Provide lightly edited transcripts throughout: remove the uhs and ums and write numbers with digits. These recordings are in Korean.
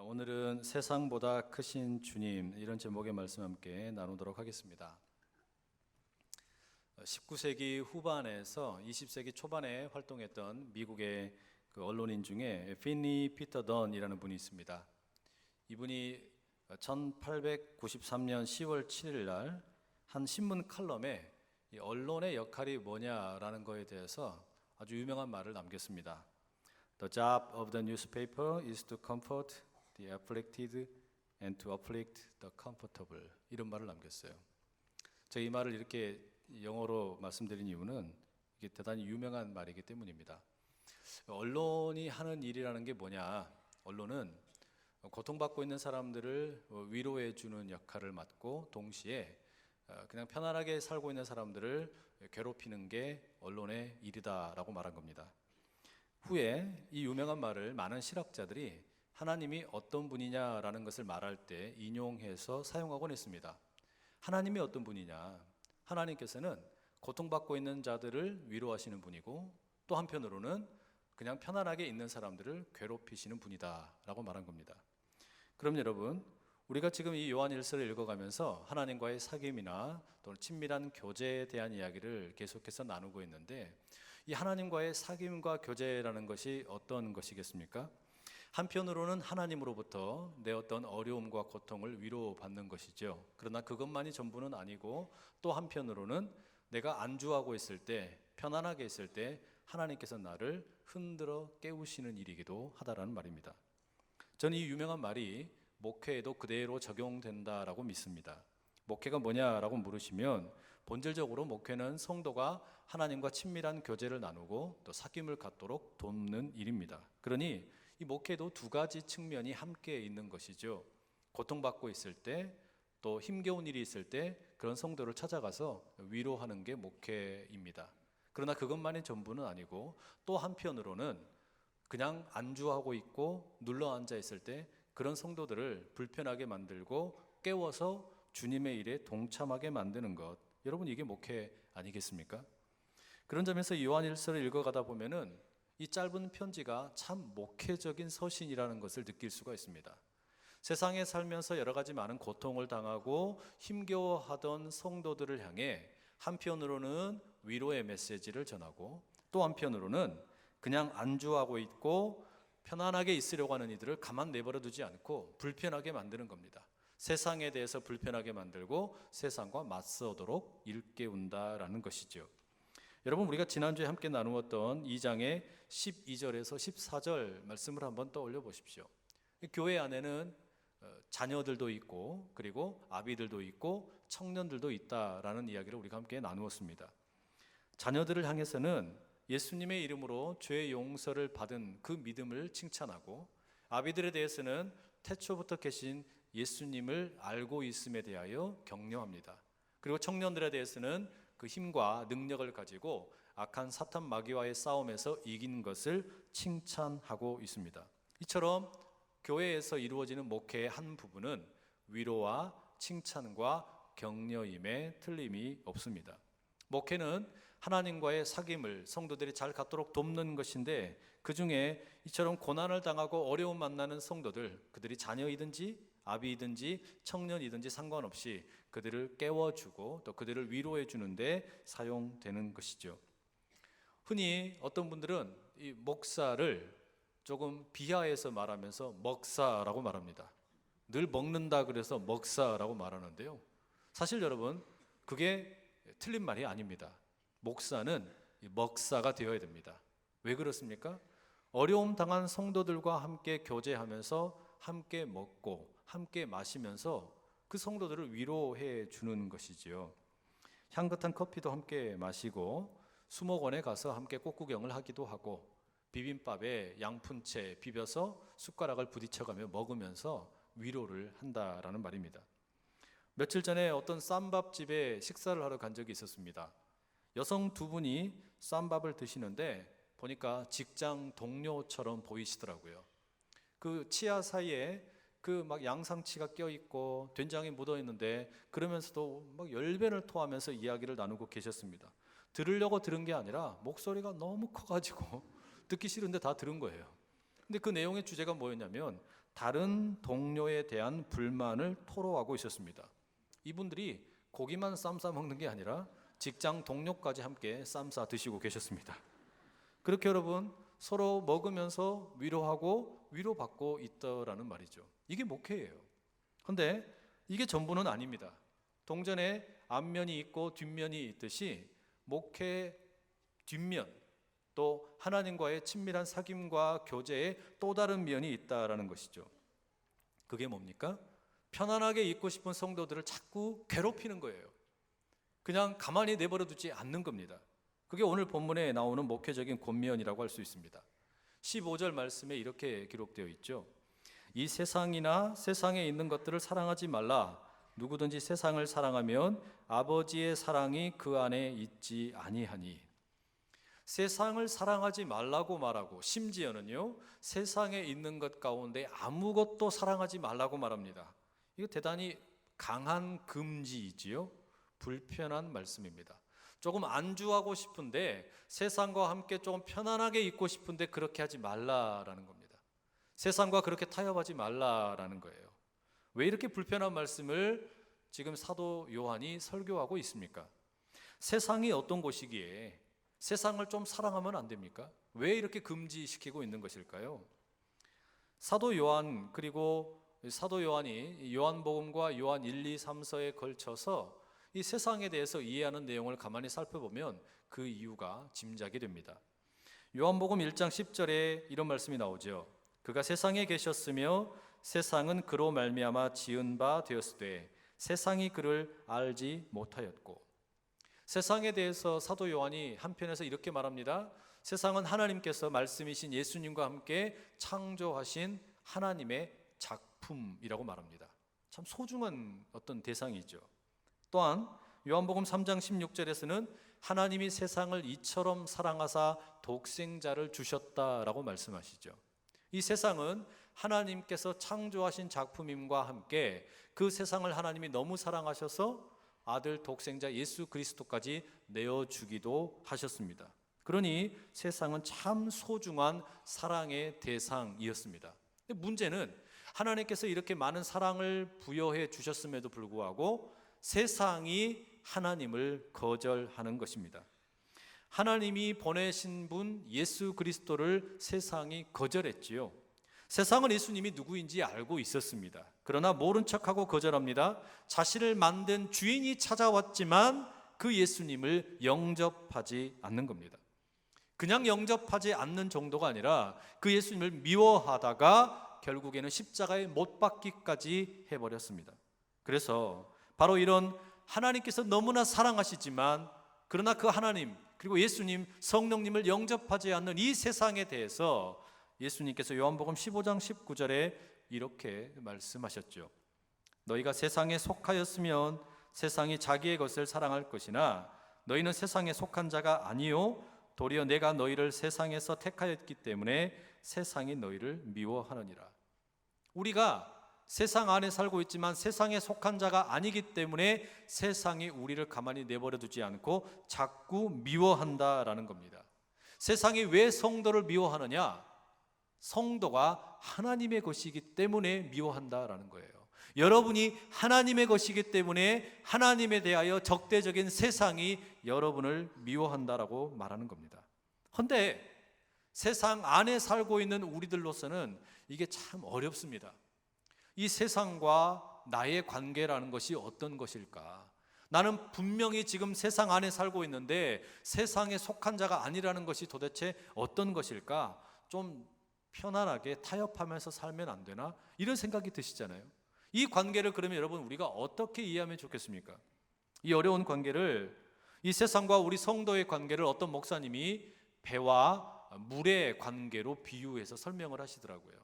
오늘은 세상보다 크신 주님, 이런 제목의 말씀 함께 나누도록 하겠습니다. 19세기 후반에서 20세기 초반에 활동했던 미국의 언론인 중에 피니 피터 던이라는 분이 있습니다. 이분이 1893년 10월 7일 날 한 신문 칼럼에 이 언론의 역할이 뭐냐라는 거에 대해서 아주 유명한 말을 남겼습니다. The job of the newspaper is to comfort the afflicted and to afflict the comfortable. 이런 말을 남겼어요. 제가 이 말을 이렇게 영어로 말씀드린 이유는 이게 대단히 유명한 말이기 때문입니다. 언론이 하는 일이라는 게 뭐냐? 언론은 고통받고 있는 사람들을 위로해 주는 역할을 맡고 동시에 그냥 편안하게 살고 있는 사람들을 괴롭히는 게 언론의 일이다라고 말한 겁니다. 후에 이 유명한 말을 많은 실학자들이 하나님이 어떤 분이냐라는 것을 말할 때 인용해서 사용하곤 했습니다. 하나님이 어떤 분이냐? 하나님께서는 고통받고 있는 자들을 위로하시는 분이고 또 한편으로는 그냥 편안하게 있는 사람들을 괴롭히시는 분이다라고 말한 겁니다. 그럼 여러분, 우리가 지금 이 요한일서를 읽어가면서 하나님과의 사귐이나 또는 친밀한 교제에 대한 이야기를 계속해서 나누고 있는데, 이 하나님과의 사귐과 교제라는 것이 어떤 것이겠습니까? 한편으로는 하나님으로부터 내 어떤 어려움과 고통을 위로받는 것이죠. 그러나 그것만이 전부는 아니고 또 한편으로는 내가 안주하고 있을 때, 편안하게 있을 때 하나님께서 나를 흔들어 깨우시는 일이기도 하다라는 말입니다. 저는 이 유명한 말이 목회에도 그대로 적용된다라고 믿습니다. 목회가 뭐냐라고 물으시면 본질적으로 목회는 성도가 하나님과 친밀한 교제를 나누고 또 사귐을 갖도록 돕는 일입니다. 그러니 이 목회도 두 가지 측면이 함께 있는 것이죠. 고통받고 있을 때, 또 힘겨운 일이 있을 때 그런 성도를 찾아가서 위로하는 게 목회입니다. 그러나 그것만이 전부는 아니고 또 한편으로는 그냥 안주하고 있고 눌러 앉아 있을 때 그런 성도들을 불편하게 만들고 깨워서 주님의 일에 동참하게 만드는 것, 여러분 이게 목회 아니겠습니까? 그런 점에서 요한일서를 읽어가다 보면은 이 짧은 편지가 참 목회적인 서신이라는 것을 느낄 수가 있습니다. 세상에 살면서 여러 가지 많은 고통을 당하고 힘겨워하던 성도들을 향해 한편으로는 위로의 메시지를 전하고 또 한편으로는 그냥 안주하고 있고 편안하게 있으려고 하는 이들을 가만 내버려 두지 않고 불편하게 만드는 겁니다. 세상에 대해서 불편하게 만들고 세상과 맞서도록 일깨운다라는 것이죠. 여러분, 우리가 지난주에 함께 나누었던 2장의 12절에서 14절 말씀을 한번 떠올려 보십시오. 교회 안에는 자녀들도 있고 그리고 아비들도 있고 청년들도 있다라는 이야기를 우리가 함께 나누었습니다. 자녀들을 향해서는 예수님의 이름으로 죄의 용서를 받은 그 믿음을 칭찬하고, 아비들에 대해서는 태초부터 계신 예수님을 알고 있음에 대하여 격려합니다. 그리고 청년들에 대해서는 그 힘과 능력을 가지고 악한 사탄 마귀와의 싸움에서 이긴 것을 칭찬하고 있습니다. 이처럼 교회에서 이루어지는 목회의 한 부분은 위로와 칭찬과 격려임에 틀림이 없습니다. 목회는 하나님과의 사귐을 성도들이 잘 갖도록 돕는 것인데, 그 중에 이처럼 고난을 당하고 어려움 만나는 성도들, 그들이 자녀이든지 아비이든지 청년이든지 상관없이 그들을 깨워주고 또 그들을 위로해 주는데 사용되는 것이죠. 흔히 어떤 분들은 이 목사를 조금 비하해서 말하면서 먹사라고 말합니다. 늘 먹는다 그래서 먹사라고 말하는데요, 사실 여러분 그게 틀린 말이 아닙니다. 목사는 먹사가 되어야 됩니다. 왜 그렇습니까? 어려움 당한 성도들과 함께 교제하면서 함께 먹고 함께 마시면서 그 성도들을 위로해 주는 것이지요. 향긋한 커피도 함께 마시고 수목원에 가서 함께 꽃구경을 하기도 하고 비빔밥에 양푼채 비벼서 숟가락을 부딪혀가며 먹으면서 위로를 한다라는 말입니다. 며칠 전에 어떤 쌈밥집에 식사를 하러 간 적이 있었습니다. 여성 두 분이 쌈밥을 드시는데 보니까 직장 동료처럼 보이시더라고요. 그 치아 사이에 그 막 양상치가 껴있고 된장이 묻어있는데 그러면서도 막 열변을 토하면서 이야기를 나누고 계셨습니다. 들으려고 들은 게 아니라 목소리가 너무 커가지고 듣기 싫은데 다 들은 거예요. 근데 그 내용의 주제가 뭐였냐면 다른 동료에 대한 불만을 토로하고 있었습니다. 이분들이 고기만 쌈 싸 먹는 게 아니라 직장 동료까지 함께 쌈 싸 드시고 계셨습니다. 그렇게 여러분 서로 먹으면서 위로하고 위로받고 있더라는 말이죠. 이게 목회예요. 그런데 이게 전부는 아닙니다. 동전에 앞면이 있고 뒷면이 있듯이 목회 뒷면, 또 하나님과의 친밀한 사귐과 교제에 또 다른 면이 있다라는 것이죠. 그게 뭡니까? 편안하게 있고 싶은 성도들을 자꾸 괴롭히는 거예요. 그냥 가만히 내버려 두지 않는 겁니다. 그게 오늘 본문에 나오는 목회적인 권면이라고 할 수 있습니다. 15절 말씀에 이렇게 기록되어 있죠. 이 세상이나 세상에 있는 것들을 사랑하지 말라. 누구든지 세상을 사랑하면 아버지의 사랑이 그 안에 있지 아니하니. 세상을 사랑하지 말라고 말하고 심지어는요 세상에 있는 것 가운데 아무것도 사랑하지 말라고 말합니다. 이거 대단히 강한 금지이지요. 불편한 말씀입니다. 조금 안주하고 싶은데 세상과 함께 조금 편안하게 있고 싶은데 그렇게 하지 말라라는 겁니다. 세상과 그렇게 타협하지 말라라는 거예요. 왜 이렇게 불편한 말씀을 지금 사도 요한이 설교하고 있습니까? 세상이 어떤 곳이기에 세상을 좀 사랑하면 안 됩니까? 왜 이렇게 금지시키고 있는 것일까요? 사도 요한, 그리고 사도 요한이 요한복음과 요한 1, 2, 3서에 걸쳐서 이 세상에 대해서 이해하는 내용을 가만히 살펴보면 그 이유가 짐작이 됩니다. 요한복음 1장 10절에 이런 말씀이 나오죠. 그가 세상에 계셨으며 세상은 그로 말미암아 지은 바 되었으되 세상이 그를 알지 못하였고. 세상에 대해서 사도 요한이 한편에서 이렇게 말합니다. 세상은 하나님께서 말씀이신 예수님과 함께 창조하신 하나님의 작품이라고 말합니다. 참 소중한 어떤 대상이죠. 또한 요한복음 3장 16절에서는 하나님이 세상을 이처럼 사랑하사 독생자를 주셨다라고 말씀하시죠. 이 세상은 하나님께서 창조하신 작품임과 함께 그 세상을 하나님이 너무 사랑하셔서 아들 독생자 예수 그리스도까지 내어주기도 하셨습니다. 그러니 세상은 참 소중한 사랑의 대상이었습니다. 근데 문제는 하나님께서 이렇게 많은 사랑을 부여해 주셨음에도 불구하고 세상이 하나님을 거절하는 것입니다. 하나님이 보내신 분 예수 그리스도를 세상이 거절했지요. 세상은 예수님이 누구인지 알고 있었습니다. 그러나 모른 척하고 거절합니다. 자신을 만든 주인이 찾아왔지만 그 예수님을 영접하지 않는 겁니다. 그냥 영접하지 않는 정도가 아니라 그 예수님을 미워하다가 결국에는 십자가에 못 박기까지 해버렸습니다. 그래서 바로 이런 하나님께서 너무나 사랑하시지만 그러나 그 하나님 그리고 예수님 성령님을 영접하지 않는 이 세상에 대해서 예수님께서 요한복음 15장 19절에 이렇게 말씀하셨죠. 너희가 세상에 속하였으면 세상이 자기의 것을 사랑할 것이나 너희는 세상에 속한 자가 아니요 도리어 내가 너희를 세상에서 택하였기 때문에 세상이 너희를 미워하느니라. 우리가 세상 안에 살고 있지만 세상에 속한 자가 아니기 때문에 세상이 우리를 가만히 내버려 두지 않고 자꾸 미워한다라는 겁니다. 세상이 왜 성도를 미워하느냐? 성도가 하나님의 것이기 때문에 미워한다라는 거예요. 여러분이 하나님의 것이기 때문에 하나님에 대하여 적대적인 세상이 여러분을 미워한다라고 말하는 겁니다. 그런데 세상 안에 살고 있는 우리들로서는 이게 참 어렵습니다. 이 세상과 나의 관계라는 것이 어떤 것일까? 나는 분명히 지금 세상 안에 살고 있는데 세상에 속한 자가 아니라는 것이 도대체 어떤 것일까? 좀 편안하게 타협하면서 살면 안 되나? 이런 생각이 드시잖아요. 이 관계를 그러면 여러분 우리가 어떻게 이해하면 좋겠습니까? 이 어려운 관계를, 이 세상과 우리 성도의 관계를 어떤 목사님이 배와 물의 관계로 비유해서 설명을 하시더라고요.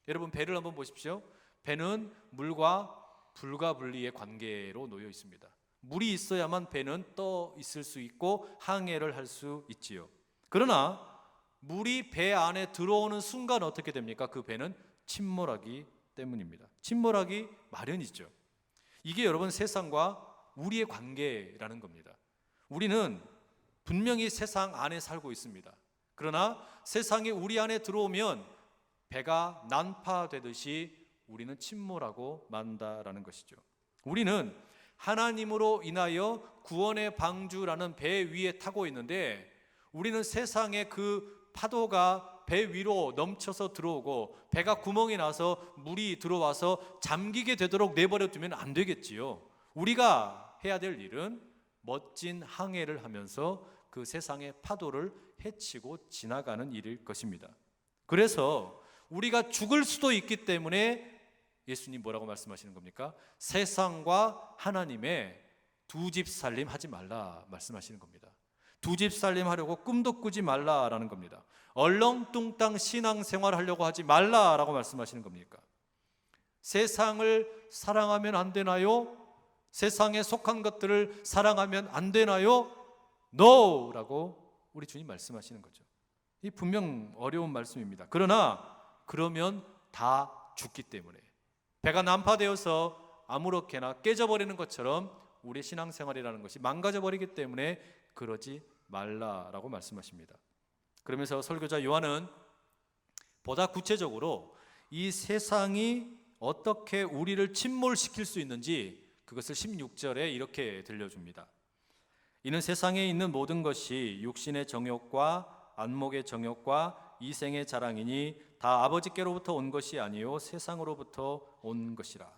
여러분 배를 한번 보십시오. 배는 물과 불과 분리의 관계로 놓여 있습니다. 물이 있어야만 배는 떠 있을 수 있고 항해를 할 수 있지요. 그러나 물이 배 안에 들어오는 순간 어떻게 됩니까? 그 배는 침몰하기 때문입니다. 침몰하기 마련이죠. 이게 여러분 세상과 우리의 관계라는 겁니다. 우리는 분명히 세상 안에 살고 있습니다. 그러나 세상이 우리 안에 들어오면 배가 난파되듯이 우리는 침몰하고 만다라는 것이죠. 우리는 하나님으로 인하여 구원의 방주라는 배 위에 타고 있는데, 우리는 세상의 그 파도가 배 위로 넘쳐서 들어오고 배가 구멍이 나서 물이 들어와서 잠기게 되도록 내버려 두면 안 되겠지요. 우리가 해야 될 일은 멋진 항해를 하면서 그 세상의 파도를 헤치고 지나가는 일일 것입니다. 그래서 우리가 죽을 수도 있기 때문에 예수님 뭐라고 말씀하시는 겁니까? 세상과 하나님의 두 집 살림 하지 말라 말씀하시는 겁니다. 두 집 살림 하려고 꿈도 꾸지 말라라는 겁니다. 얼렁뚱땅 신앙생활 하려고 하지 말라라고 말씀하시는 겁니까? 세상을 사랑하면 안 되나요? 세상에 속한 것들을 사랑하면 안 되나요? No! 라고 우리 주님 말씀하시는 거죠. 이 분명 어려운 말씀입니다. 그러나 그러면 다 죽기 때문에, 배가 난파되어서 아무렇게나 깨져버리는 것처럼 우리의 신앙생활이라는 것이 망가져버리기 때문에 그러지 말라라고 말씀하십니다. 그러면서 설교자 요한은 보다 구체적으로 이 세상이 어떻게 우리를 침몰시킬 수 있는지 그것을 16절에 이렇게 들려줍니다. 이는 세상에 있는 모든 것이 육신의 정욕과 안목의 정욕과 이생의 자랑이니 다 아버지께로부터 온 것이 아니요 세상으로부터 온 것이라.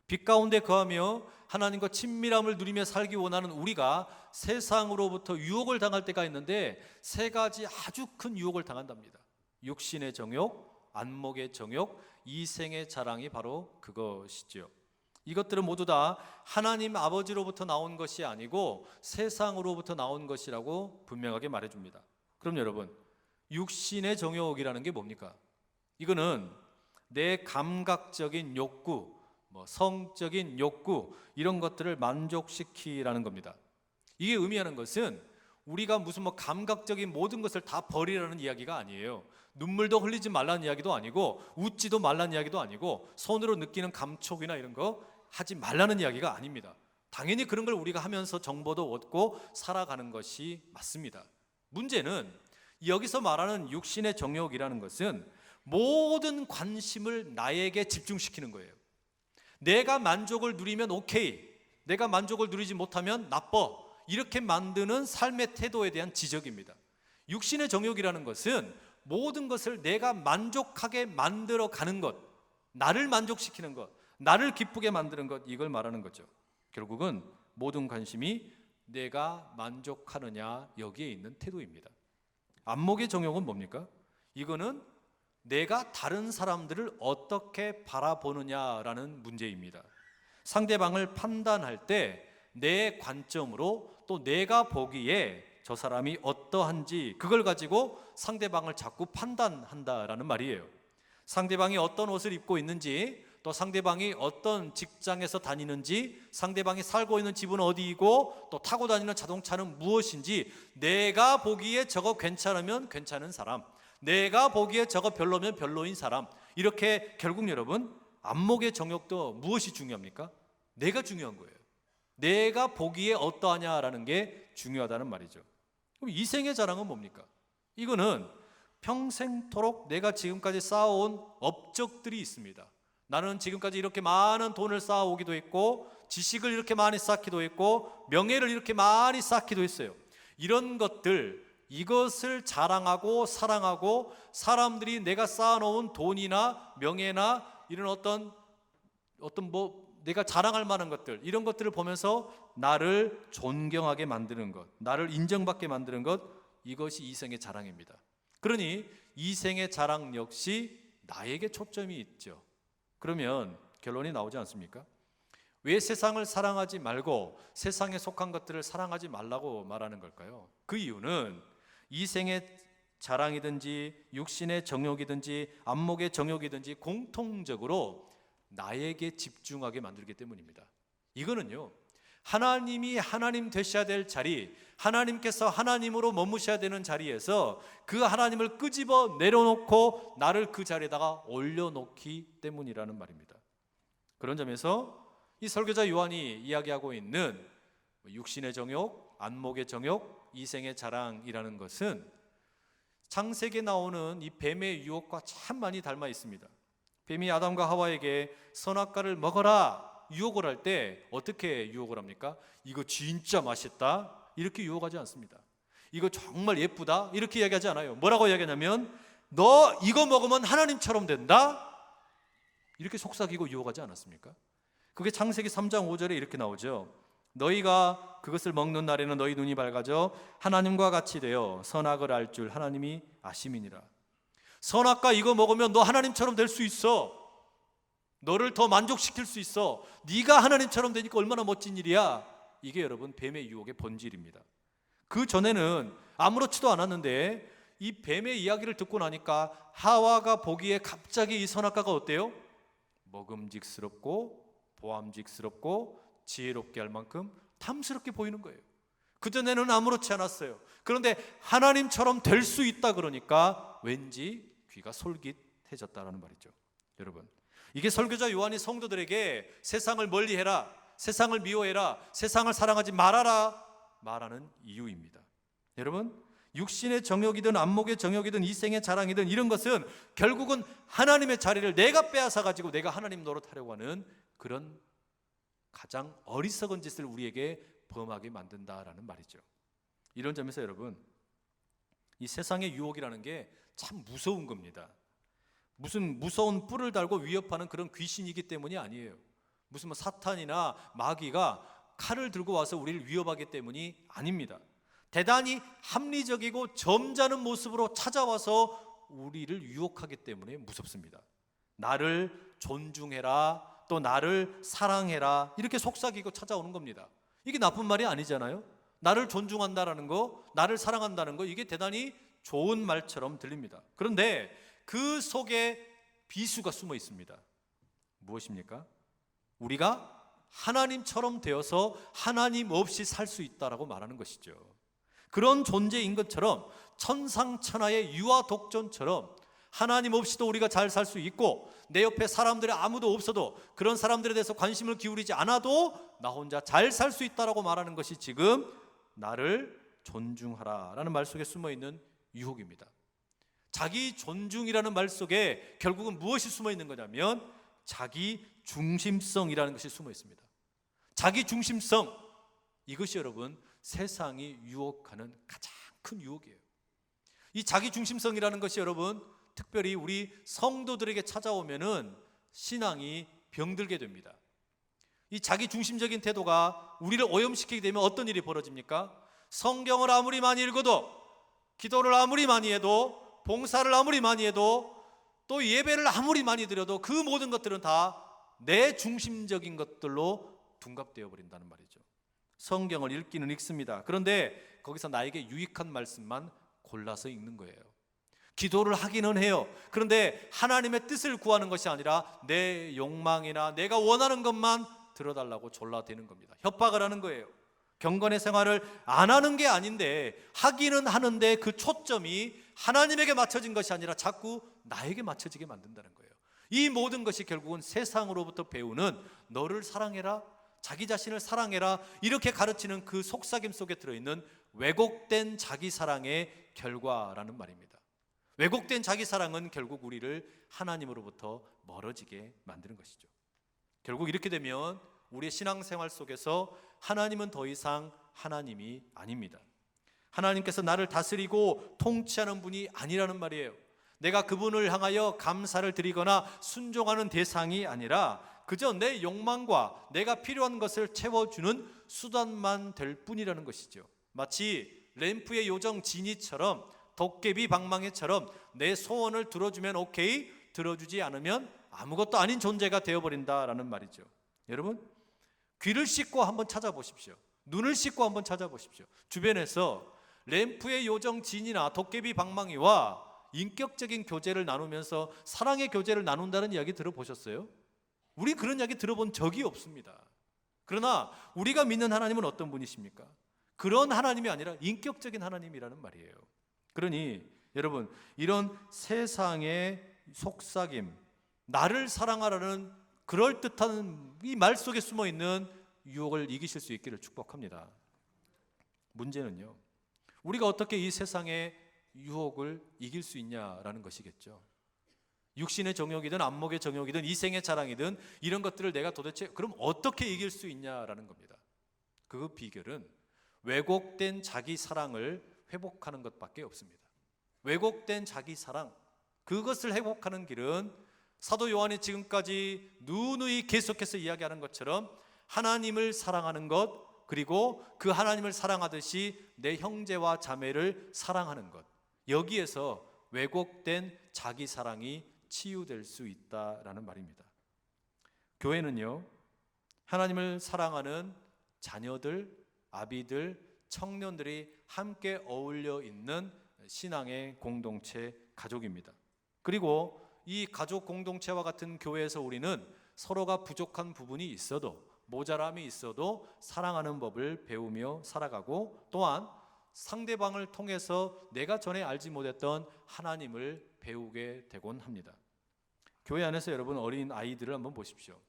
빛 가운데 거하며 하나님과 친밀함을 누리며 살기 원하는 우리가 세상으로부터 유혹을 당할 때가 있는데, 세 가지 아주 큰 유혹을 당한답니다. 육신의 정욕, 안목의 정욕, 이생의 자랑이 바로 그것이죠. 이것들은 모두 다 하나님 아버지로부터 나온 것이 아니고 세상으로부터 나온 것이라고 분명하게 말해줍니다. 그럼 여러분, 육신의 정욕이라는 게 뭡니까? 이거는 내 감각적인 욕구, 성적인 욕구, 이런 것들을 만족시키라는 겁니다. 이게 의미하는 것은 우리가 무슨 감각적인 모든 것을 다 버리라는 이야기가 아니에요. 눈물도 흘리지 말라는 이야기도 아니고, 웃지도 말라는 이야기도 아니고, 손으로 느끼는 감촉이나 이런 거 하지 말라는 이야기가 아닙니다. 당연히 그런 걸 우리가 하면서 정보도 얻고 살아가는 것이 맞습니다. 문제는 여기서 말하는 육신의 정욕이라는 것은 모든 관심을 나에게 집중시키는 거예요. 내가 만족을 누리면 오케이, 내가 만족을 누리지 못하면 나빠, 이렇게 만드는 삶의 태도에 대한 지적입니다. 육신의 정욕이라는 것은 모든 것을 내가 만족하게 만들어 가는 것, 나를 만족시키는 것, 나를 기쁘게 만드는 것, 이걸 말하는 거죠. 결국은 모든 관심이 내가 만족하느냐, 여기에 있는 태도입니다. 안목의 정욕은 뭡니까? 이거는 내가 다른 사람들을 어떻게 바라보느냐라는 문제입니다. 상대방을 판단할 때 내 관점으로, 또 내가 보기에 저 사람이 어떠한지 그걸 가지고 상대방을 자꾸 판단한다라는 말이에요. 상대방이 어떤 옷을 입고 있는지, 또 상대방이 어떤 직장에서 다니는지, 상대방이 살고 있는 집은 어디이고, 또 타고 다니는 자동차는 무엇인지, 내가 보기에 저거 괜찮으면 괜찮은 사람, 내가 보기에 저거 별로면 별로인 사람, 이렇게 결국 여러분, 안목의 정욕도 무엇이 중요합니까? 내가 중요한 거예요. 내가 보기에 어떠하냐라는 게 중요하다는 말이죠. 그럼 이생의 자랑은 뭡니까? 이거는 평생토록 내가 지금까지 쌓아온 업적들이 있습니다. 나는 지금까지 이렇게 많은 돈을 쌓아오기도 했고, 지식을 이렇게 많이 쌓기도 했고, 명예를 이렇게 많이 쌓기도 했어요. 이런 것들, 이것을 자랑하고 사랑하고, 사람들이 내가 쌓아놓은 돈이나 명예나 이런 어떤 내가 자랑할 만한 것들, 이런 것들을 보면서 나를 존경하게 만드는 것, 나를 인정받게 만드는 것, 이것이 이생의 자랑입니다. 그러니 이생의 자랑 역시 나에게 초점이 있죠. 그러면 결론이 나오지 않습니까? 왜 세상을 사랑하지 말고 세상에 속한 것들을 사랑하지 말라고 말하는 걸까요? 그 이유는 이생의 자랑이든지 육신의 정욕이든지 안목의 정욕이든지 공통적으로 나에게 집중하게 만들기 때문입니다. 이거는요, 하나님이 하나님 되셔야 될 자리, 하나님께서 하나님으로 머무셔야 되는 자리에서 그 하나님을 끄집어 내려놓고 나를 그 자리에다가 올려놓기 때문이라는 말입니다. 그런 점에서 이 설교자 요한이 이야기하고 있는 육신의 정욕, 안목의 정욕, 이생의 자랑이라는 것은 창세기에 나오는 이 뱀의 유혹과 참 많이 닮아 있습니다. 뱀이 아담과 하와에게 선악과를 먹어라 유혹을 할 때 어떻게 유혹을 합니까? 이거 진짜 맛있다 이렇게 유혹하지 않습니다. 이거 정말 예쁘다 이렇게 이야기하지 않아요. 뭐라고 이야기하냐면 너 이거 먹으면 하나님처럼 된다 이렇게 속삭이고 유혹하지 않았습니까? 그게 창세기 3장 5절에 이렇게 나오죠. 너희가 그것을 먹는 날에는 너희 눈이 밝아져 하나님과 같이 되어 선악을 알 줄 하나님이 아심이니라. 선악과 이거 먹으면 너 하나님처럼 될 수 있어. 너를 더 만족시킬 수 있어. 네가 하나님처럼 되니까 얼마나 멋진 일이야. 이게 여러분 뱀의 유혹의 본질입니다. 그 전에는 아무렇지도 않았는데 이 뱀의 이야기를 듣고 나니까 하와가 보기에 갑자기 이 선악과가 어때요? 먹음직스럽고 보암직스럽고 지혜롭게 할 만큼 탐스럽게 보이는 거예요. 그전에는 아무렇지 않았어요. 그런데 하나님처럼 될 수 있다 그러니까 왠지 귀가 솔깃해졌다라는 말이죠. 여러분, 이게 설교자 요한이 성도들에게 세상을 멀리해라, 세상을 미워해라, 세상을 사랑하지 말아라 말하는 이유입니다. 여러분, 육신의 정욕이든 안목의 정욕이든 이생의 자랑이든 이런 것은 결국은 하나님의 자리를 내가 빼앗아 가지고 내가 하나님 노릇하려고 하는 그런 가장 어리석은 짓을 우리에게 범하게 만든다라는 말이죠. 이런 점에서 여러분, 이 세상의 유혹이라는 게 참 무서운 겁니다. 무슨 무서운 뿔을 달고 위협하는 그런 귀신이기 때문이 아니에요. 무슨 뭐 사탄이나 마귀가 칼을 들고 와서 우리를 위협하기 때문이 아닙니다. 대단히 합리적이고 점잖은 모습으로 찾아와서 우리를 유혹하기 때문에 무섭습니다. 나를 존중해라, 또 나를 사랑해라 이렇게 속삭이고 찾아오는 겁니다. 이게 나쁜 말이 아니잖아요. 나를 존중한다라는 거, 나를 사랑한다는 거, 이게 대단히 좋은 말처럼 들립니다. 그런데 그 속에 비수가 숨어 있습니다. 무엇입니까? 우리가 하나님처럼 되어서 하나님 없이 살 수 있다라고 말하는 것이죠. 그런 존재인 것처럼 천상천하의 유아 독존처럼 하나님 없이도 우리가 잘 살 수 있고 내 옆에 사람들이 아무도 없어도 그런 사람들에 대해서 관심을 기울이지 않아도 나 혼자 잘 살 수 있다라고 말하는 것이 지금 나를 존중하라 라는 말 속에 숨어있는 유혹입니다. 자기 존중이라는 말 속에 결국은 무엇이 숨어 있는 거냐면 자기 중심성이라는 것이 숨어 있습니다. 자기 중심성, 이것이 여러분 세상이 유혹하는 가장 큰 유혹이에요. 이 자기 중심성이라는 것이 여러분 특별히 우리 성도들에게 찾아오면은 신앙이 병들게 됩니다. 이 자기 중심적인 태도가 우리를 오염시키게 되면 어떤 일이 벌어집니까? 성경을 아무리 많이 읽어도, 기도를 아무리 많이 해도, 봉사를 아무리 많이 해도, 또 예배를 아무리 많이 드려도 그 모든 것들은 다 내 중심적인 것들로 둔갑되어 버린다는 말이죠. 성경을 읽기는 읽습니다. 그런데 거기서 나에게 유익한 말씀만 골라서 읽는 거예요. 기도를 하기는 해요. 그런데 하나님의 뜻을 구하는 것이 아니라 내 욕망이나 내가 원하는 것만 들어달라고 졸라대는 겁니다. 협박을 하는 거예요. 경건의 생활을 안 하는 게 아닌데 하기는 하는데 그 초점이 하나님에게 맞춰진 것이 아니라 자꾸 나에게 맞춰지게 만든다는 거예요. 이 모든 것이 결국은 세상으로부터 배우는 너를 사랑해라, 자기 자신을 사랑해라 이렇게 가르치는 그 속삭임 속에 들어있는 왜곡된 자기 사랑의 결과라는 말입니다. 왜곡된 자기 사랑은 결국 우리를 하나님으로부터 멀어지게 만드는 것이죠. 결국 이렇게 되면 우리의 신앙생활 속에서 하나님은 더 이상 하나님이 아닙니다. 하나님께서 나를 다스리고 통치하는 분이 아니라는 말이에요. 내가 그분을 향하여 감사를 드리거나 순종하는 대상이 아니라 그저 내 욕망과 내가 필요한 것을 채워주는 수단만 될 뿐이라는 것이죠. 마치 램프의 요정 지니처럼 도깨비 방망이처럼 내 소원을 들어주면 오케이, 들어주지 않으면 아무것도 아닌 존재가 되어버린다라는 말이죠. 여러분, 귀를 씻고 한번 찾아보십시오. 눈을 씻고 한번 찾아보십시오. 주변에서 램프의 요정 진이나 도깨비 방망이와 인격적인 교제를 나누면서 사랑의 교제를 나눈다는 이야기 들어보셨어요? 우리 그런 이야기 들어본 적이 없습니다. 그러나 우리가 믿는 하나님은 어떤 분이십니까? 그런 하나님이 아니라 인격적인 하나님이라는 말이에요. 그러니 여러분, 이런 세상의 속삭임, 나를 사랑하라는 그럴듯한 이 말 속에 숨어있는 유혹을 이기실 수 있기를 축복합니다. 문제는요, 우리가 어떻게 이 세상의 유혹을 이길 수 있냐라는 것이겠죠. 육신의 정욕이든 안목의 정욕이든 이생의 자랑이든 이런 것들을 내가 도대체 그럼 어떻게 이길 수 있냐라는 겁니다. 그 비결은 왜곡된 자기 사랑을 회복하는 것밖에 없습니다. 왜곡된 자기 사랑, 그것을 회복하는 길은 사도 요한이 지금까지 누누이 계속해서 이야기하는 것처럼 하나님을 사랑하는 것, 그리고 그 하나님을 사랑하듯이 내 형제와 자매를 사랑하는 것, 여기에서 왜곡된 자기 사랑이 치유될 수 있다라는 말입니다. 교회는요, 하나님을 사랑하는 자녀들, 아비들, 청년들이 함께 어울려 있는 신앙의 공동체, 가족입니다. 그리고 이 가족 공동체와 같은 교회에서 우리는 서로가 부족한 부분이 있어도, 모자람이 있어도 사랑하는 법을 배우며 살아가고, 또한 상대방을 통해서 내가 전에 알지 못했던 하나님을 배우게 되곤 합니다. 교회 안에서 여러분 어린 아이들을 한번 보십시오.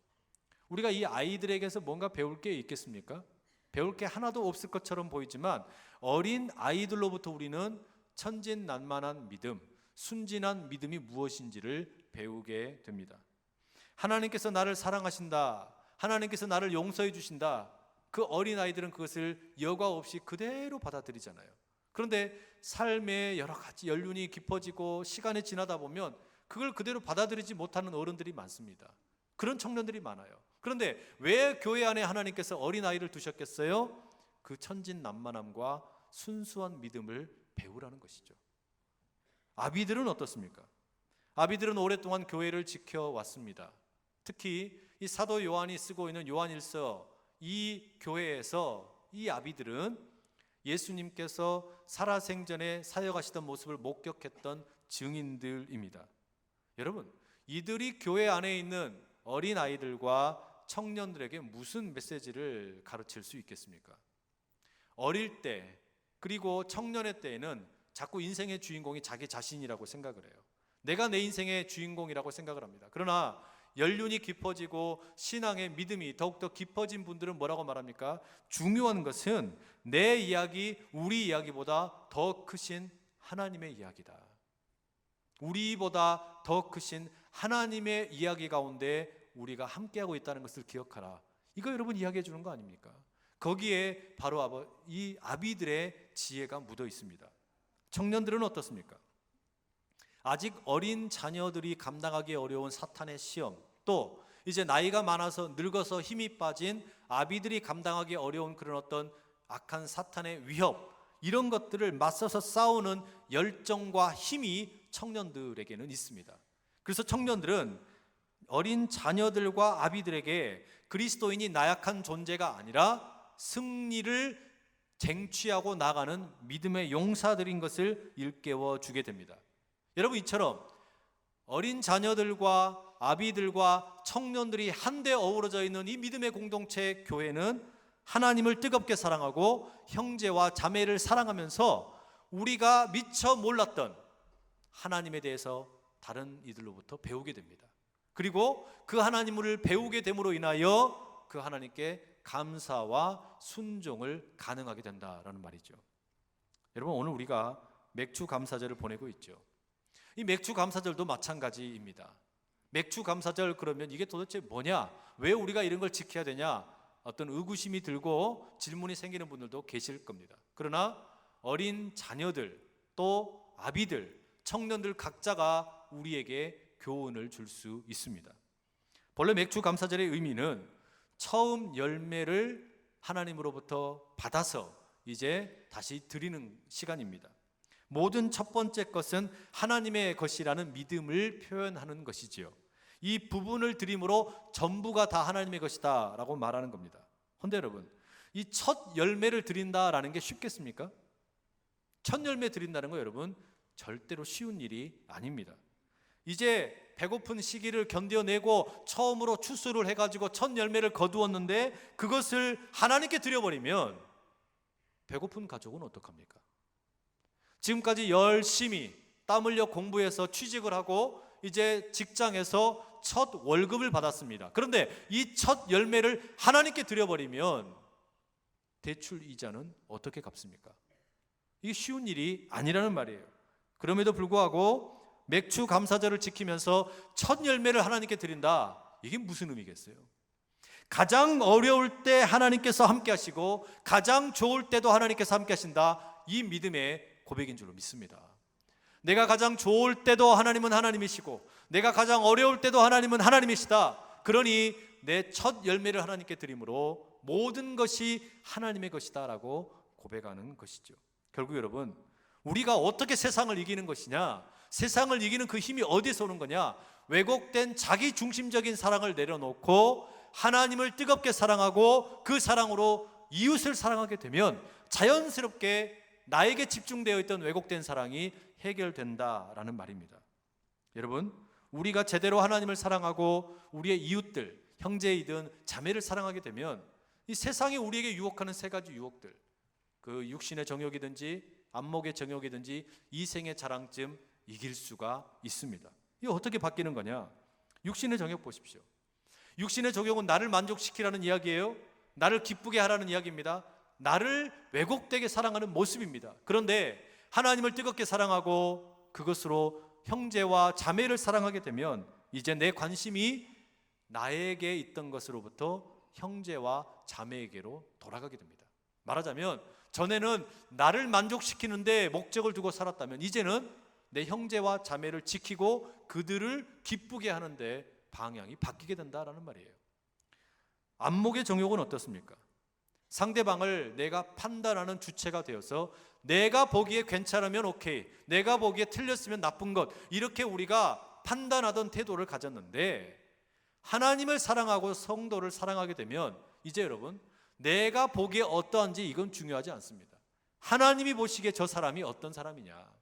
우리가 이 아이들에게서 뭔가 배울 게 있겠습니까? 배울 게 하나도 없을 것처럼 보이지만 어린 아이들로부터 우리는 천진난만한 믿음, 순진한 믿음이 무엇인지를 배우게 됩니다. 하나님께서 나를 사랑하신다, 하나님께서 나를 용서해 주신다, 그 어린아이들은 그것을 여과 없이 그대로 받아들이잖아요. 그런데 삶의 여러 가지 연륜이 깊어지고 시간이 지나다 보면 그걸 그대로 받아들이지 못하는 어른들이 많습니다. 그런 청년들이 많아요. 그런데 왜 교회 안에 하나님께서 어린아이를 두셨겠어요? 그 천진난만함과 순수한 믿음을 배우라는 것이죠. 아비들은 어떻습니까? 아비들은 오랫동안 교회를 지켜왔습니다. 특히 이 사도 요한이 쓰고 있는 요한일서, 이 교회에서 이 아비들은 예수님께서 살아생전에 사역하시던 모습을 목격했던 증인들입니다. 여러분, 이들이 교회 안에 있는 어린아이들과 청년들에게 무슨 메시지를 가르칠 수 있겠습니까? 어릴 때, 그리고 청년의 때에는 자꾸 인생의 주인공이 자기 자신이라고 생각을 해요. 내가 내 인생의 주인공이라고 생각을 합니다. 그러나 연륜이 깊어지고 신앙의 믿음이 더욱더 깊어진 분들은 뭐라고 말합니까? 중요한 것은 내 이야기, 우리 이야기보다 더 크신 하나님의 이야기다. 우리보다 더 크신 하나님의 이야기 가운데 우리가 함께하고 있다는 것을 기억하라. 이거 여러분 이야기해 주는 거 아닙니까? 거기에 바로 이 아비들의 지혜가 묻어 있습니다. 청년들은 어떻습니까? 아직 어린 자녀들이 감당하기 어려운 사탄의 시험, 또 이제 나이가 많아서 늙어서 힘이 빠진 아비들이 감당하기 어려운 그런 어떤 악한 사탄의 위협, 이런 것들을 맞서서 싸우는 열정과 힘이 청년들에게는 있습니다. 그래서 청년들은 어린 자녀들과 아비들에게 그리스도인이 나약한 존재가 아니라 승리를 쟁취하고 나가는 믿음의 용사들인 것을 일깨워 주게 됩니다. 여러분, 이처럼 어린 자녀들과 아비들과 청년들이 한데 어우러져 있는 이 믿음의 공동체 교회는 하나님을 뜨겁게 사랑하고 형제와 자매를 사랑하면서 우리가 미처 몰랐던 하나님에 대해서 다른 이들로부터 배우게 됩니다. 그리고 그 하나님을 배우게 됨으로 인하여 그 하나님께 감사와 순종을 가능하게 된다라는 말이죠. 여러분, 오늘 우리가 맥주 감사절을 보내고 있죠. 이 맥주 감사절도 마찬가지입니다. 맥주 감사절 그러면 이게 도대체 뭐냐? 왜 우리가 이런 걸 지켜야 되냐? 어떤 의구심이 들고 질문이 생기는 분들도 계실 겁니다. 그러나 어린 자녀들, 또 아비들, 청년들 각자가 우리에게 교훈을 줄 수 있습니다. 본래 맥주 감사절의 의미는 처음 열매를 하나님으로부터 받아서 이제 다시 드리는 시간입니다. 모든 첫 번째 것은 하나님의 것이라는 믿음을 표현하는 것이지요. 이 부분을 드림으로 전부가 다 하나님의 것이다 라고 말하는 겁니다. 그런데 여러분, 이 첫 열매를 드린다라는 게 쉽겠습니까? 첫 열매 드린다는 거 여러분 절대로 쉬운 일이 아닙니다. 이제 배고픈 시기를 견뎌내고 처음으로 추수를 해가지고 첫 열매를 거두었는데 그것을 하나님께 드려버리면 배고픈 가족은 어떡합니까? 지금까지 열심히 땀 흘려 공부해서 취직을 하고 이제 직장에서 첫 월급을 받았습니다. 그런데 이 첫 열매를 하나님께 드려버리면 대출 이자는 어떻게 갚습니까? 이게 쉬운 일이 아니라는 말이에요. 그럼에도 불구하고 맥주 감사절을 지키면서 첫 열매를 하나님께 드린다. 이게 무슨 의미겠어요? 가장 어려울 때 하나님께서 함께 하시고 가장 좋을 때도 하나님께서 함께 하신다. 이 믿음의 고백인 줄로 믿습니다. 내가 가장 좋을 때도 하나님은 하나님이시고 내가 가장 어려울 때도 하나님은 하나님이시다. 그러니 내 첫 열매를 하나님께 드림으로 모든 것이 하나님의 것이다 라고 고백하는 것이죠. 결국 여러분, 우리가 어떻게 세상을 이기는 것이냐, 세상을 이기는 그 힘이 어디서 오는 거냐, 왜곡된 자기 중심적인 사랑을 내려놓고 하나님을 뜨겁게 사랑하고 그 사랑으로 이웃을 사랑하게 되면 자연스럽게 나에게 집중되어 있던 왜곡된 사랑이 해결된다라는 말입니다. 여러분, 우리가 제대로 하나님을 사랑하고 우리의 이웃들, 형제이든 자매를 사랑하게 되면 이 세상이 우리에게 유혹하는 세 가지 유혹들, 그 육신의 정욕이든지 안목의 정욕이든지 이생의 자랑쯤 이길 수가 있습니다. 이게 어떻게 바뀌는 거냐? 육신의 정욕 보십시오. 육신의 정욕은 나를 만족시키라는 이야기예요. 나를 기쁘게 하라는 이야기입니다. 나를 왜곡되게 사랑하는 모습입니다. 그런데 하나님을 뜨겁게 사랑하고 그것으로 형제와 자매를 사랑하게 되면 이제 내 관심이 나에게 있던 것으로부터 형제와 자매에게로 돌아가게 됩니다. 말하자면 전에는 나를 만족시키는데 목적을 두고 살았다면 이제는 내 형제와 자매를 지키고 그들을 기쁘게 하는데 방향이 바뀌게 된다라는 말이에요. 안목의 정욕은 어떻습니까? 상대방을 내가 판단하는 주체가 되어서 내가 보기에 괜찮으면 오케이, 내가 보기에 틀렸으면 나쁜 것, 이렇게 우리가 판단하던 태도를 가졌는데 하나님을 사랑하고 성도를 사랑하게 되면 이제 여러분, 내가 보기에 어떠한지 이건 중요하지 않습니다. 하나님이 보시기에 저 사람이 어떤 사람이냐,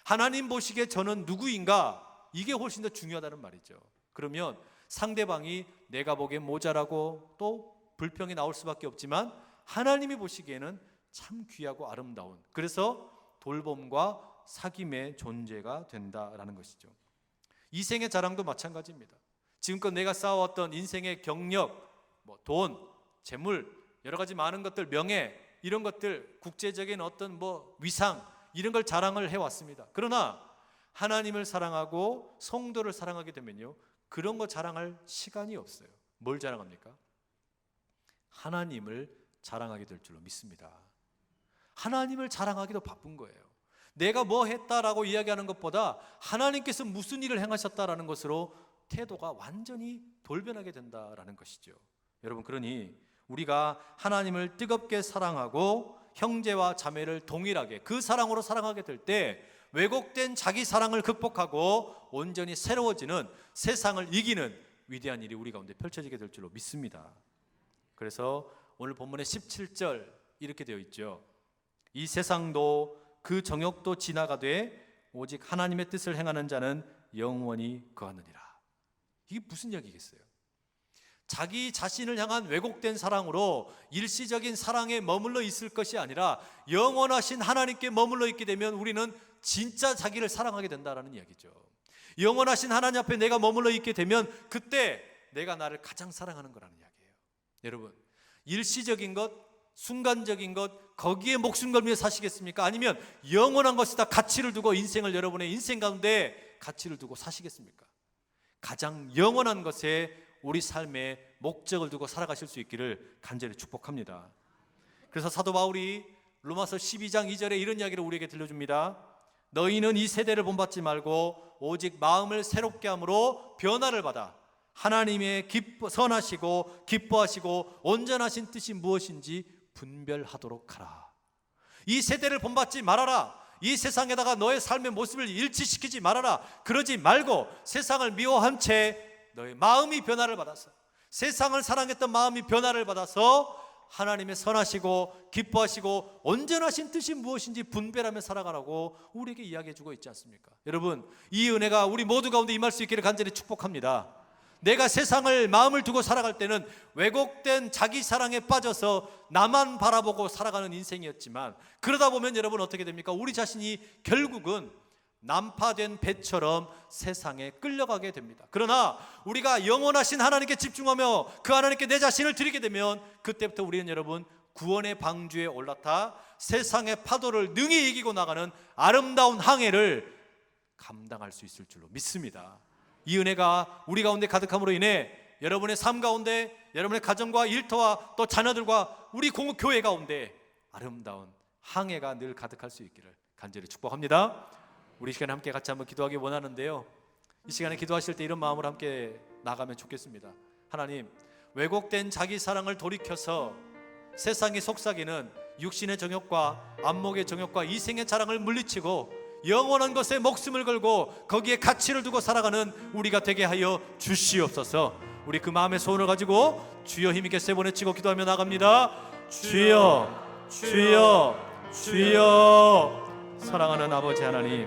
하나님 보시기에 저는 누구인가, 이게 훨씬 더 중요하다는 말이죠. 그러면 상대방이 내가 보기엔 모자라고 또 불평이 나올 수밖에 없지만 하나님이 보시기에는 참 귀하고 아름다운, 그래서 돌봄과 사귐의 존재가 된다라는 것이죠. 이생의 자랑도 마찬가지입니다. 지금껏 내가 쌓아왔던 인생의 경력, 돈, 재물, 여러 가지 많은 것들, 명예, 이런 것들, 국제적인 어떤 위상, 이런 걸 자랑을 해왔습니다. 그러나 하나님을 사랑하고 성도를 사랑하게 되면요, 그런 거 자랑할 시간이 없어요. 뭘 자랑합니까? 하나님을 자랑하게 될 줄로 믿습니다. 하나님을 자랑하기도 바쁜 거예요. 내가 뭐 했다라고 이야기하는 것보다 하나님께서 무슨 일을 행하셨다라는 것으로 태도가 완전히 돌변하게 된다라는 것이죠. 여러분, 그러니 우리가 하나님을 뜨겁게 사랑하고 형제와 자매를 동일하게 그 사랑으로 사랑하게 될 때 왜곡된 자기 사랑을 극복하고 온전히 새로워지는, 세상을 이기는 위대한 일이 우리 가운데 펼쳐지게 될 줄로 믿습니다. 그래서 오늘 본문의 17절 이렇게 되어 있죠. 이 세상도 그 정욕도 지나가되 오직 하나님의 뜻을 행하는 자는 영원히 거하느니라. 이게 무슨 이야기겠어요? 자기 자신을 향한 왜곡된 사랑으로 일시적인 사랑에 머물러 있을 것이 아니라 영원하신 하나님께 머물러 있게 되면 우리는 진짜 자기를 사랑하게 된다라는 이야기죠. 영원하신 하나님 앞에 내가 머물러 있게 되면 그때 내가 나를 가장 사랑하는 거라는 이야기예요. 여러분, 일시적인 것, 순간적인 것, 거기에 목숨 걸며 사시겠습니까? 아니면 영원한 것이다 가치를 두고 인생을, 여러분의 인생 가운데 가치를 두고 사시겠습니까? 가장 영원한 것에 우리 삶의 목적을 두고 살아가실 수 있기를 간절히 축복합니다. 그래서 사도 바울이 로마서 12장 2절에 이런 이야기를 우리에게 들려줍니다. 너희는 이 세대를 본받지 말고 오직 마음을 새롭게 함으로 변화를 받아 하나님의 선하시고 기뻐하시고 온전하신 뜻이 무엇인지 분별하도록 하라. 이 세대를 본받지 말아라. 이 세상에다가 너의 삶의 모습을 일치시키지 말아라. 그러지 말고 세상을 미워한 채 너의 마음이 변화를 받아서, 세상을 사랑했던 마음이 변화를 받아서 하나님의 선하시고 기뻐하시고 온전하신 뜻이 무엇인지 분별하며 살아가라고 우리에게 이야기해주고 있지 않습니까? 여러분, 이 은혜가 우리 모두 가운데 임할 수 있기를 간절히 축복합니다. 내가 세상을 마음을 두고 살아갈 때는 왜곡된 자기 사랑에 빠져서 나만 바라보고 살아가는 인생이었지만, 그러다 보면 여러분 어떻게 됩니까? 우리 자신이 결국은 난파된 배처럼 세상에 끌려가게 됩니다. 그러나 우리가 영원하신 하나님께 집중하며 그 하나님께 내 자신을 드리게 되면 그때부터 우리는 여러분 구원의 방주에 올라타 세상의 파도를 능히 이기고 나가는 아름다운 항해를 감당할 수 있을 줄로 믿습니다. 이 은혜가 우리 가운데 가득함으로 인해 여러분의 삶 가운데, 여러분의 가정과 일터와 또 자녀들과 우리 공교회 가운데 아름다운 항해가 늘 가득할 수 있기를 간절히 축복합니다. 우리 시간에 함께 같이 한번 기도하기 원하는데요, 이 시간에 기도하실 때 이런 마음으로 함께 나가면 좋겠습니다. 하나님, 왜곡된 자기 사랑을 돌이켜서 세상이 속삭이는 육신의 정욕과 안목의 정욕과 이생의 자랑을 물리치고 영원한 것에 목숨을 걸고 거기에 가치를 두고 살아가는 우리가 되게 하여 주시옵소서. 우리 그 마음의 소원을 가지고 주여 힘있게 세 번 외치고 기도하며 나갑니다. 주여, 주여, 주여. 사랑하는 아버지 하나님,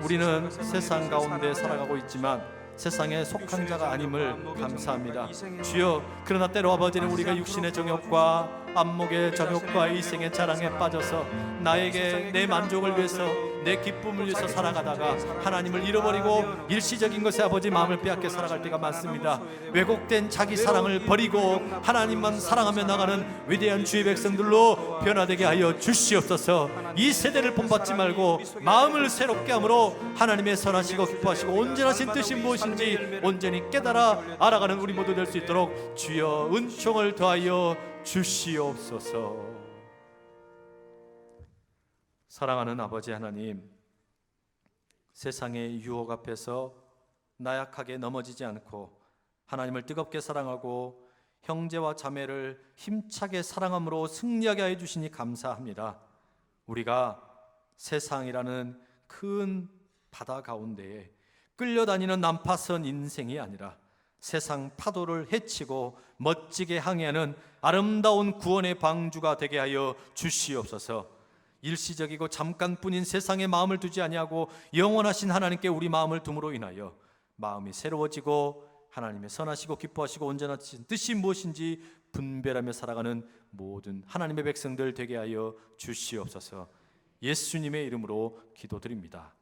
우리는 세상 가운데 살아가고 있지만 세상에 속한 자가 아님을 감사합니다. 주여, 그러나 때로 아버지는 우리가 육신의 정욕과 안목의 정욕과 이생의 자랑에 빠져서 나에게 내 만족을 위해서, 내 기쁨을 위해서 살아가다가 하나님을 잃어버리고 일시적인 것에 아버지 마음을 빼앗겨 살아갈 때가 많습니다. 왜곡된 자기 사랑을 버리고 하나님만 사랑하며 나가는 위대한 주의 백성들로 변화되게 하여 주시옵소서. 이 세대를 본받지 말고 마음을 새롭게 함으로 하나님의 선하시고 기뻐하시고 온전하신 뜻이 무엇인지 온전히 깨달아 알아가는 우리 모두 될 수 있도록 주여 은총을 더하여 주시옵소서. 사랑하는 아버지 하나님, 세상의 유혹 앞에서 나약하게 넘어지지 않고 하나님을 뜨겁게 사랑하고 형제와 자매를 힘차게 사랑함으로 승리하게 해 주시니 감사합니다. 우리가 세상이라는 큰 바다 가운데에 끌려다니는 난파선 인생이 아니라 세상 파도를 헤치고 멋지게 항해하는 아름다운 구원의 방주가 되게 하여 주시옵소서. 일시적이고 잠깐뿐인 세상에 마음을 두지 아니하고 영원하신 하나님께 우리 마음을 둠으로 인하여 마음이 새로워지고 하나님의 선하시고 기뻐하시고 온전하신 뜻이 무엇인지 분별하며 살아가는 모든 하나님의 백성들 되게 하여 주시옵소서. 예수님의 이름으로 기도드립니다.